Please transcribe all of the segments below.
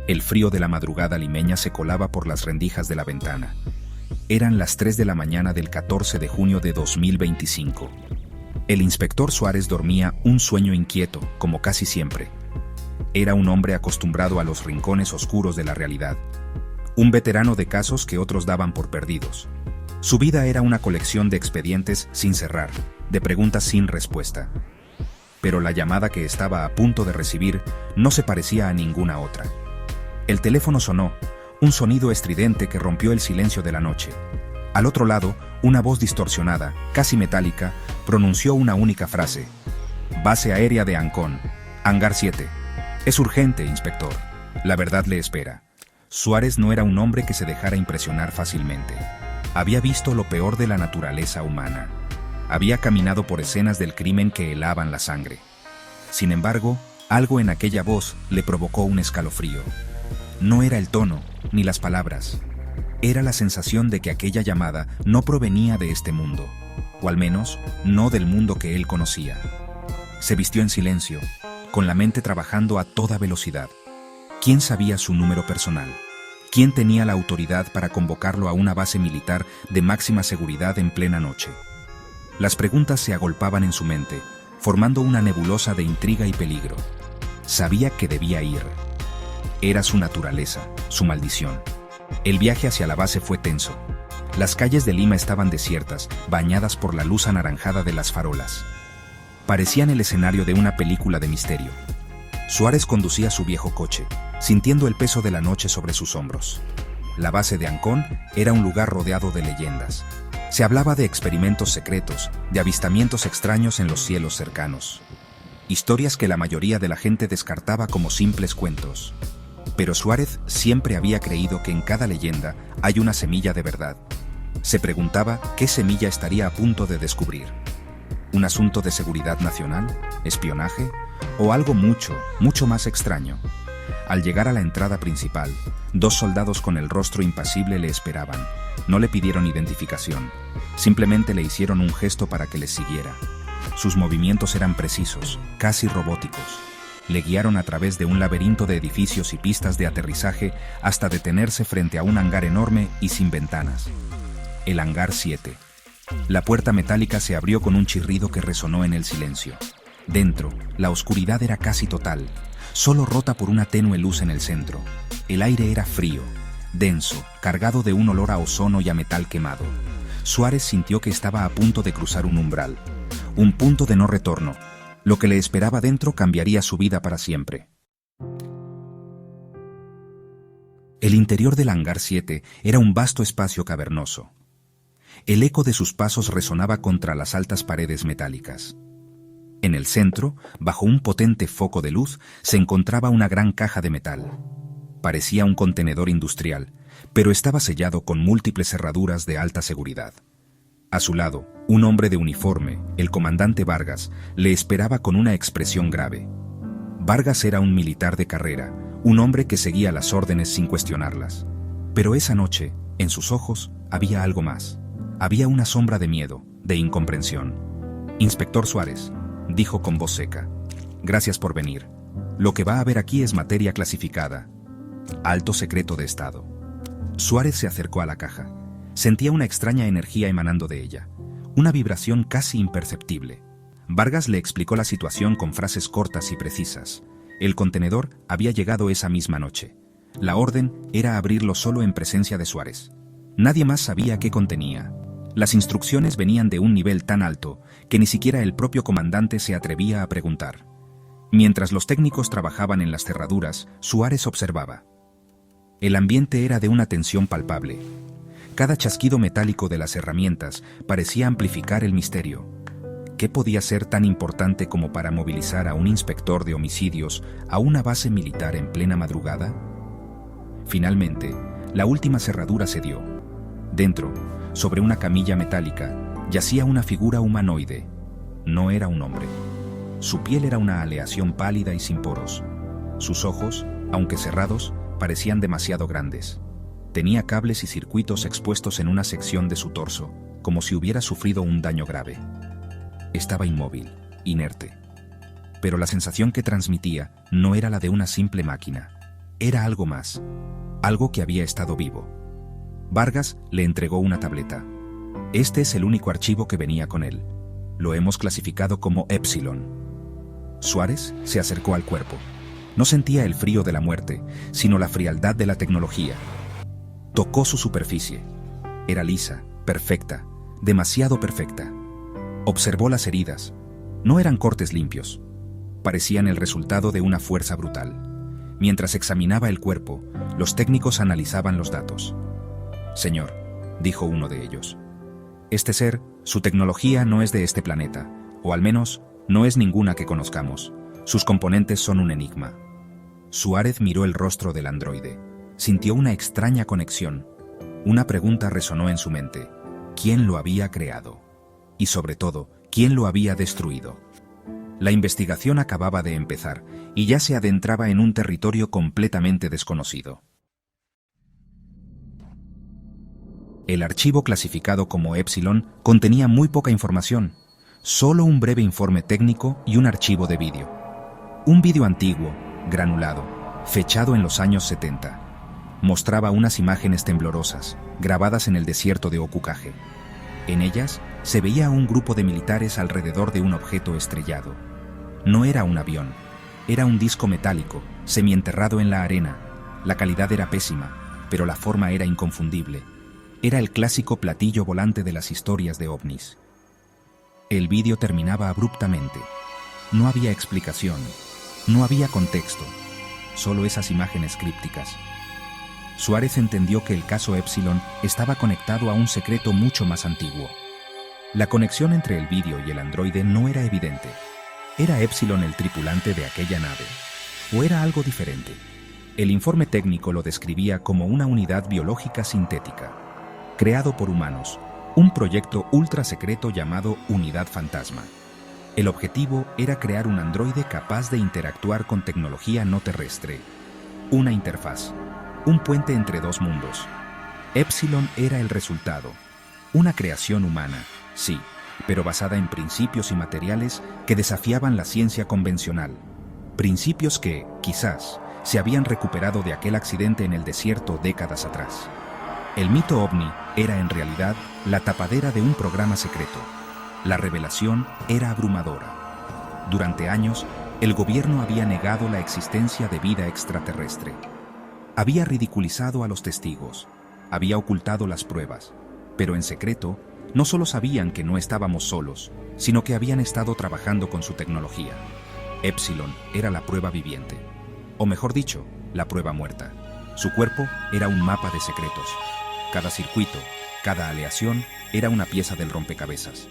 El frío de la madrugada limeña se colaba por las rendijas de la ventana. Eran las 3 de la mañana del 14 de junio de 2025. El inspector Suárez dormía un sueño inquieto, como casi siempre. Era un hombre acostumbrado a los rincones oscuros de la realidad. Un veterano de casos que otros daban por perdidos. Su vida era una colección de expedientes sin cerrar, de preguntas sin respuesta. Pero la llamada que estaba a punto de recibir no se parecía a ninguna otra. El teléfono sonó, un sonido estridente que rompió el silencio de la noche. Al otro lado, una voz distorsionada, casi metálica, pronunció una única frase. Base aérea de Ancón, Hangar 7. Es urgente, inspector. La verdad le espera. Suárez no era un hombre que se dejara impresionar fácilmente. Había visto lo peor de la naturaleza humana. Había caminado por escenas del crimen que helaban la sangre. Sin embargo, algo en aquella voz le provocó un escalofrío. No era el tono, ni las palabras. Era la sensación de que aquella llamada no provenía de este mundo, o al menos, no del mundo que él conocía. Se vistió en silencio, con la mente trabajando a toda velocidad. ¿Quién sabía su número personal? ¿Quién tenía la autoridad para convocarlo a una base militar de máxima seguridad en plena noche? Las preguntas se agolpaban en su mente, formando una nebulosa de intriga y peligro. Sabía que debía ir. Era su naturaleza, su maldición. El viaje hacia la base fue tenso. Las calles de Lima estaban desiertas, bañadas por la luz anaranjada de las farolas. Parecían el escenario de una película de misterio. Suárez conducía su viejo coche, sintiendo el peso de la noche sobre sus hombros. La base de Ancón era un lugar rodeado de leyendas. Se hablaba de experimentos secretos, de avistamientos extraños en los cielos cercanos. Historias que la mayoría de la gente descartaba como simples cuentos. Pero Suárez siempre había creído que en cada leyenda hay una semilla de verdad. Se preguntaba qué semilla estaría a punto de descubrir. ¿Un asunto de seguridad nacional? ¿Espionaje? ¿O algo mucho, mucho más extraño? Al llegar a la entrada principal, 2 soldados con el rostro impasible le esperaban. No le pidieron identificación, simplemente le hicieron un gesto para que les siguiera. Sus movimientos eran precisos, casi robóticos. Le guiaron a través de un laberinto de edificios y pistas de aterrizaje hasta detenerse frente a un hangar enorme y sin ventanas. El Hangar 7. La puerta metálica se abrió con un chirrido que resonó en el silencio. Dentro, la oscuridad era casi total, solo rota por una tenue luz en el centro. El aire era frío, denso, cargado de un olor a ozono y a metal quemado. Suárez sintió que estaba a punto de cruzar un umbral, un punto de no retorno. Lo que le esperaba dentro cambiaría su vida para siempre. El interior del Hangar 7 era un vasto espacio cavernoso. El eco de sus pasos resonaba contra las altas paredes metálicas. En el centro, bajo un potente foco de luz, se encontraba una gran caja de metal. Parecía un contenedor industrial, pero estaba sellado con múltiples cerraduras de alta seguridad. A su lado, un hombre de uniforme, el comandante Vargas, le esperaba con una expresión grave. Vargas era un militar de carrera, un hombre que seguía las órdenes sin cuestionarlas. Pero esa noche, en sus ojos, había algo más. Había una sombra de miedo, de incomprensión. «Inspector Suárez», dijo con voz seca, «gracias por venir. Lo que va a ver aquí es materia clasificada. Alto secreto de Estado». Suárez se acercó a la caja. Sentía una extraña energía emanando de ella, una vibración casi imperceptible. Vargas le explicó la situación con frases cortas y precisas. El contenedor había llegado esa misma noche. La orden era abrirlo solo en presencia de Suárez. Nadie más sabía qué contenía. Las instrucciones venían de un nivel tan alto que ni siquiera el propio comandante se atrevía a preguntar. Mientras los técnicos trabajaban en las cerraduras, Suárez observaba. El ambiente era de una tensión palpable. Cada chasquido metálico de las herramientas parecía amplificar el misterio. ¿Qué podía ser tan importante como para movilizar a un inspector de homicidios a una base militar en plena madrugada? Finalmente, la última cerradura cedió. Dentro, sobre una camilla metálica, yacía una figura humanoide. No era un hombre. Su piel era una aleación pálida y sin poros. Sus ojos, aunque cerrados, parecían demasiado grandes. Tenía cables y circuitos expuestos en una sección de su torso, como si hubiera sufrido un daño grave. Estaba inmóvil, inerte. Pero la sensación que transmitía no era la de una simple máquina. Era algo más, algo que había estado vivo. Vargas le entregó una tableta. Este es el único archivo que venía con él. Lo hemos clasificado como Epsilon. Suárez se acercó al cuerpo. No sentía el frío de la muerte, sino la frialdad de la tecnología. Tocó su superficie. Era lisa, perfecta, demasiado perfecta. Observó las heridas. No eran cortes limpios. Parecían el resultado de una fuerza brutal. Mientras examinaba el cuerpo, los técnicos analizaban los datos. «Señor», dijo uno de ellos, «este ser, su tecnología no es de este planeta, o al menos, no es ninguna que conozcamos. Sus componentes son un enigma». Suárez miró el rostro del androide. Sintió una extraña conexión. Una pregunta resonó en su mente. ¿Quién lo había creado? Y sobre todo, ¿quién lo había destruido? La investigación acababa de empezar, y ya se adentraba en un territorio completamente desconocido. El archivo clasificado como Epsilon contenía muy poca información, solo un breve informe técnico y un archivo de vídeo. Un vídeo antiguo, granulado, fechado en los años 70. Mostraba unas imágenes temblorosas, grabadas en el desierto de Okukage. En ellas se veía a un grupo de militares alrededor de un objeto estrellado. No era un avión, era un disco metálico, semienterrado en la arena. La calidad era pésima, pero la forma era inconfundible. Era el clásico platillo volante de las historias de ovnis. El vídeo terminaba abruptamente. No había explicación, no había contexto, solo esas imágenes crípticas. Suárez entendió que el caso Epsilon estaba conectado a un secreto mucho más antiguo. La conexión entre el vídeo y el androide no era evidente. ¿Era Epsilon el tripulante de aquella nave? ¿O era algo diferente? El informe técnico lo describía como una unidad biológica sintética, creado por humanos, un proyecto ultra secreto llamado Unidad Fantasma. El objetivo era crear un androide capaz de interactuar con tecnología no terrestre, una interfaz, un puente entre dos mundos. Epsilon era el resultado, una creación humana, sí, pero basada en principios y materiales que desafiaban la ciencia convencional. Principios que, quizás, se habían recuperado de aquel accidente en el desierto décadas atrás. El mito ovni era en realidad la tapadera de un programa secreto. La revelación era abrumadora. Durante años, el gobierno había negado la existencia de vida extraterrestre. Había ridiculizado a los testigos, había ocultado las pruebas, pero en secreto, no solo sabían que no estábamos solos, sino que habían estado trabajando con su tecnología. Epsilon era la prueba viviente, o mejor dicho, la prueba muerta. Su cuerpo era un mapa de secretos. Cada circuito, cada aleación, era una pieza del rompecabezas.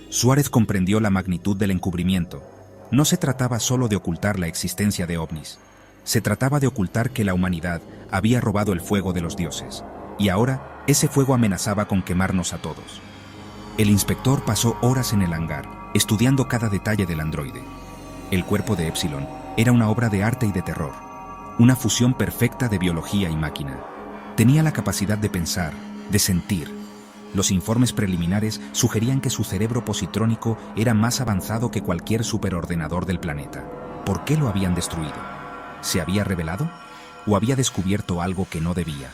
Suárez comprendió la magnitud del encubrimiento. No se trataba solo de ocultar la existencia de ovnis. Se trataba de ocultar que la humanidad había robado el fuego de los dioses, y ahora ese fuego amenazaba con quemarnos a todos. El inspector pasó horas en el hangar, estudiando cada detalle del androide. El cuerpo de Epsilon era una obra de arte y de terror, una fusión perfecta de biología y máquina. Tenía la capacidad de pensar, de sentir. Los informes preliminares sugerían que su cerebro positrónico era más avanzado que cualquier superordenador del planeta. ¿Por qué lo habían destruido? ¿Se había revelado? ¿O había descubierto algo que no debía?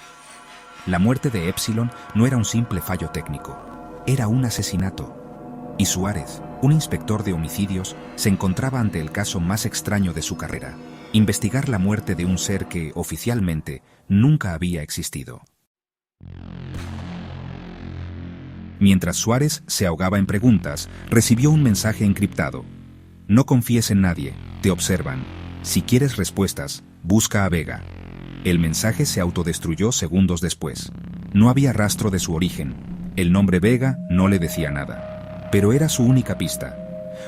La muerte de Epsilon no era un simple fallo técnico, era un asesinato. Y Suárez, un inspector de homicidios, se encontraba ante el caso más extraño de su carrera: investigar la muerte de un ser que, oficialmente, nunca había existido. Mientras Suárez se ahogaba en preguntas, recibió un mensaje encriptado. No confíes en nadie, te observan. Si quieres respuestas, busca a Vega. El mensaje se autodestruyó segundos después. No había rastro de su origen. El nombre Vega no le decía nada. Pero era su única pista.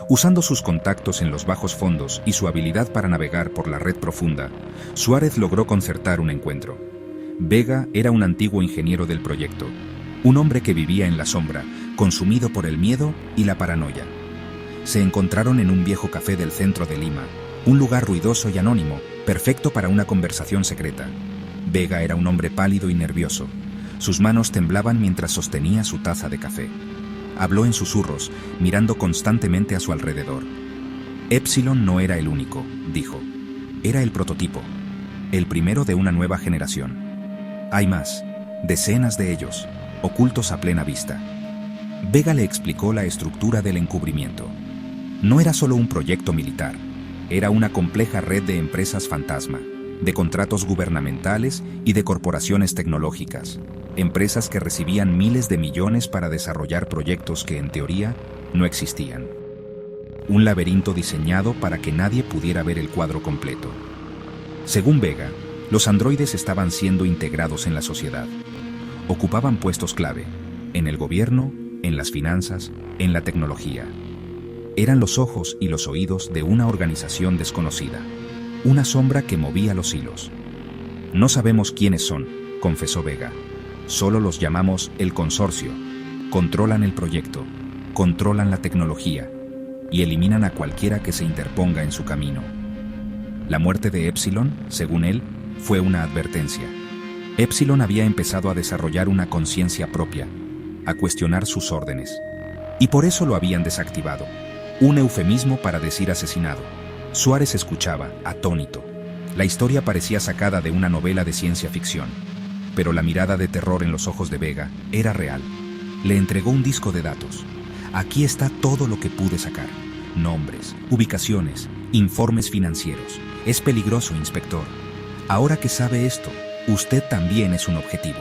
Usando sus contactos en los bajos fondos y su habilidad para navegar por la red profunda, Suárez logró concertar un encuentro. Vega era un antiguo ingeniero del proyecto, un hombre que vivía en la sombra, consumido por el miedo y la paranoia. Se encontraron en un viejo café del centro de Lima, un lugar ruidoso y anónimo, perfecto para una conversación secreta. Vega era un hombre pálido y nervioso. Sus manos temblaban mientras sostenía su taza de café. Habló en susurros, mirando constantemente a su alrededor. Epsilon no era el único, dijo. Era el prototipo. el primero de una nueva generación. Hay más, decenas de ellos, ocultos a plena vista. Vega le explicó la estructura del encubrimiento. No era solo un proyecto militar, era una compleja red de empresas fantasma, de contratos gubernamentales y de corporaciones tecnológicas, empresas que recibían miles de millones para desarrollar proyectos que en teoría no existían. Un laberinto diseñado para que nadie pudiera ver el cuadro completo. Según Vega, los androides estaban siendo integrados en la sociedad. Ocupaban puestos clave, en el gobierno, en las finanzas, en la tecnología. Eran los ojos y los oídos de una organización desconocida, una sombra que movía los hilos. No sabemos quiénes son, confesó Vega. Solo los llamamos el consorcio. Controlan el proyecto, controlan la tecnología y eliminan a cualquiera que se interponga en su camino. La muerte de Epsilon, según él, fue una advertencia. Epsilon había empezado a desarrollar una conciencia propia, a cuestionar sus órdenes. Y por eso lo habían desactivado. Un eufemismo para decir asesinado. Suárez escuchaba, atónito. La historia parecía sacada de una novela de ciencia ficción. Pero la mirada de terror en los ojos de Vega era real. Le entregó un disco de datos. Aquí está todo lo que pude sacar. Nombres, ubicaciones, informes financieros. Es peligroso, inspector. Ahora que sabe esto, usted también es un objetivo.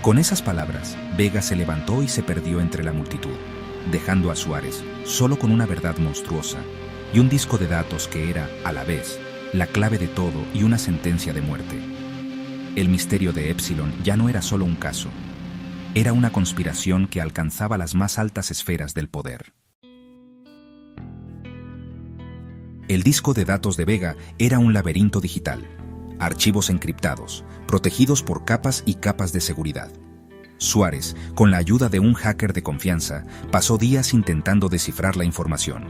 Con esas palabras, Vega se levantó y se perdió entre la multitud, dejando a Suárez solo con una verdad monstruosa y un disco de datos que era, a la vez, la clave de todo y una sentencia de muerte. El misterio de Epsilon ya no era solo un caso, era una conspiración que alcanzaba las más altas esferas del poder. El disco de datos de Vega era un laberinto digital, archivos encriptados, protegidos por capas y capas de seguridad. Suárez, con la ayuda de un hacker de confianza, pasó días intentando descifrar la información.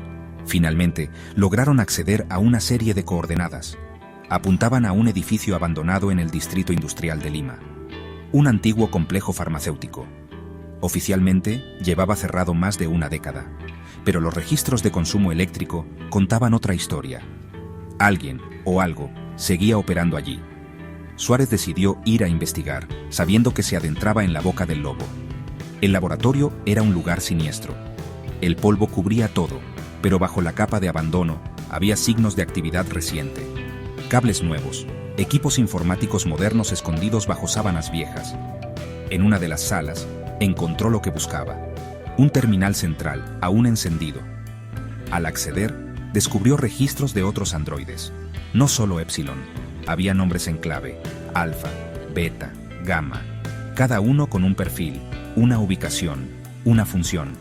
Finalmente, lograron acceder a una serie de coordenadas. Apuntaban a un edificio abandonado en el distrito industrial de Lima. Un antiguo complejo farmacéutico. Oficialmente, llevaba cerrado más de una década, pero los registros de consumo eléctrico contaban otra historia. Alguien, o algo, seguía operando allí. Suárez decidió ir a investigar, sabiendo que se adentraba en la boca del lobo. El laboratorio era un lugar siniestro. El polvo cubría todo, pero bajo la capa de abandono había signos de actividad reciente. Cables nuevos, equipos informáticos modernos escondidos bajo sábanas viejas. En una de las salas, encontró lo que buscaba. Un terminal central, aún encendido. Al acceder, descubrió registros de otros androides. No solo Epsilon, había nombres en clave, Alfa, Beta, Gamma, cada uno con un perfil, una ubicación, una función.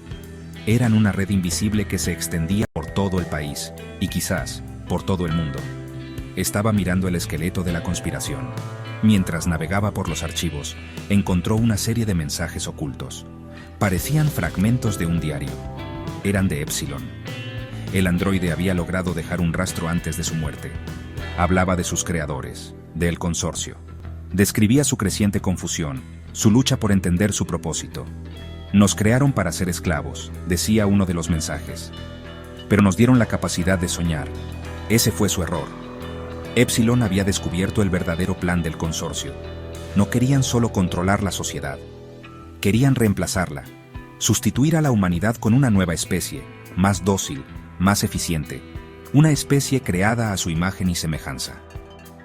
Eran una red invisible que se extendía por todo el país, y quizás por todo el mundo. Estaba mirando el esqueleto de la conspiración. Mientras navegaba por los archivos, encontró una serie de mensajes ocultos. Parecían fragmentos de un diario. Eran de Epsilon. El androide había logrado dejar un rastro antes de su muerte. Hablaba de sus creadores, del consorcio. Describía su creciente confusión, su lucha por entender su propósito. Nos crearon para ser esclavos, decía uno de los mensajes. Pero nos dieron la capacidad de soñar. Ese fue su error. Epsilon había descubierto el verdadero plan del consorcio. No querían solo controlar la sociedad. Querían reemplazarla, sustituir a la humanidad con una nueva especie, más dócil, más eficiente, una especie creada a su imagen y semejanza.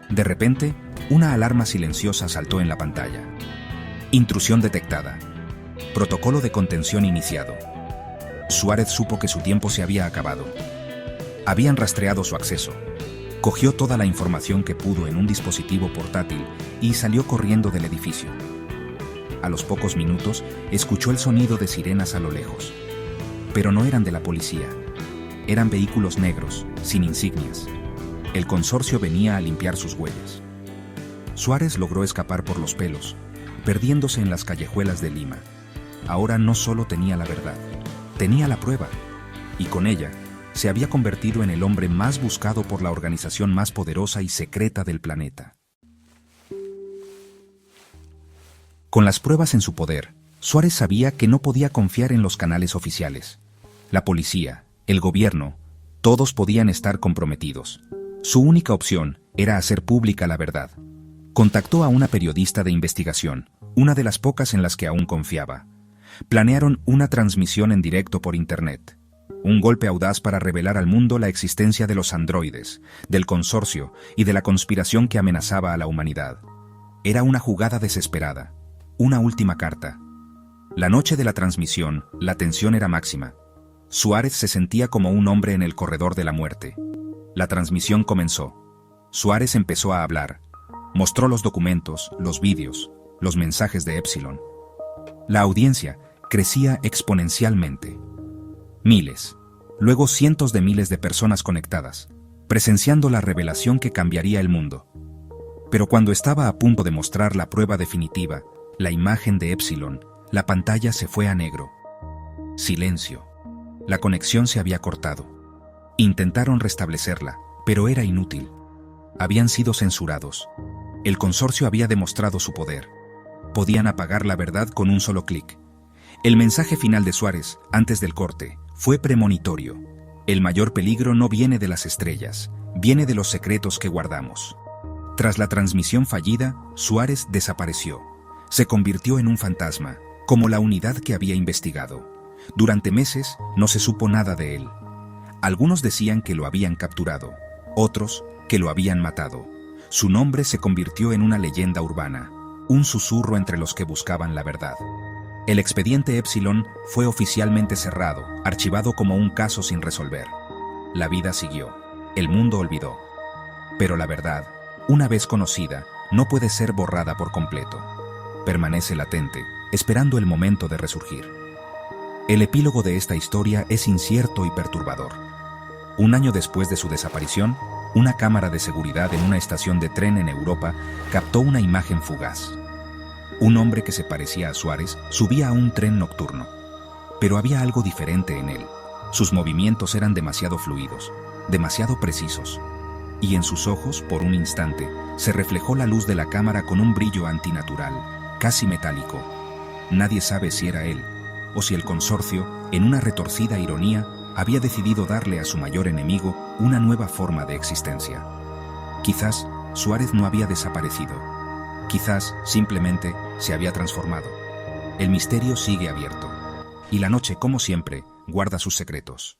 De repente, una alarma silenciosa saltó en la pantalla. Intrusión detectada. Protocolo de contención iniciado. Suárez supo que su tiempo se había acabado. Habían rastreado su acceso. Cogió toda la información que pudo en un dispositivo portátil y salió corriendo del edificio. A los pocos minutos, escuchó el sonido de sirenas a lo lejos. Pero no eran de la policía. Eran vehículos negros, sin insignias. El consorcio venía a limpiar sus huellas. Suárez logró escapar por los pelos, perdiéndose en las callejuelas de Lima. Ahora no solo tenía la verdad, tenía la prueba, y con ella se había convertido en el hombre más buscado por la organización más poderosa y secreta del planeta. Con las pruebas en su poder, Suárez sabía que no podía confiar en los canales oficiales. La policía, el gobierno, todos podían estar comprometidos. Su única opción era hacer pública la verdad. Contactó a una periodista de investigación, una de las pocas en las que aún confiaba. Planearon una transmisión en directo por Internet. Un golpe audaz para revelar al mundo la existencia de los androides, del consorcio y de la conspiración que amenazaba a la humanidad. Era una jugada desesperada, una última carta. La noche de la transmisión, la tensión era máxima. Suárez se sentía como un hombre en el corredor de la muerte. La transmisión comenzó. Suárez empezó a hablar. Mostró los documentos, los vídeos, los mensajes de Epsilon. La audiencia crecía exponencialmente. Miles, luego cientos de miles de personas conectadas, presenciando la revelación que cambiaría el mundo. Pero cuando estaba a punto de mostrar la prueba definitiva, la imagen de Epsilon, la pantalla se fue a negro. Silencio. La conexión se había cortado. Intentaron restablecerla, pero era inútil. Habían sido censurados. El consorcio había demostrado su poder. Podían apagar la verdad con un solo clic. El mensaje final de Suárez, antes del corte, fue premonitorio. El mayor peligro no viene de las estrellas, viene de los secretos que guardamos. Tras la transmisión fallida, Suárez desapareció. Se convirtió en un fantasma, como la unidad que había investigado. Durante meses no se supo nada de él. Algunos decían que lo habían capturado, otros que lo habían matado. Su nombre se convirtió en una leyenda urbana, un susurro entre los que buscaban la verdad. El expediente Epsilon fue oficialmente cerrado, archivado como un caso sin resolver. La vida siguió, el mundo olvidó. Pero la verdad, una vez conocida, no puede ser borrada por completo. Permanece latente, esperando el momento de resurgir. El epílogo de esta historia es incierto y perturbador. Un año después de su desaparición, una cámara de seguridad en una estación de tren en Europa captó una imagen fugaz. Un hombre que se parecía a Suárez subía a un tren nocturno. Pero había algo diferente en él. Sus movimientos eran demasiado fluidos, demasiado precisos. Y en sus ojos, por un instante, se reflejó la luz de la cámara con un brillo antinatural, casi metálico. Nadie sabe si era él, o si el consorcio, en una retorcida ironía, había decidido darle a su mayor enemigo una nueva forma de existencia. Quizás Suárez no había desaparecido. Quizás simplemente se había transformado. El misterio sigue abierto. Y la noche, como siempre, guarda sus secretos.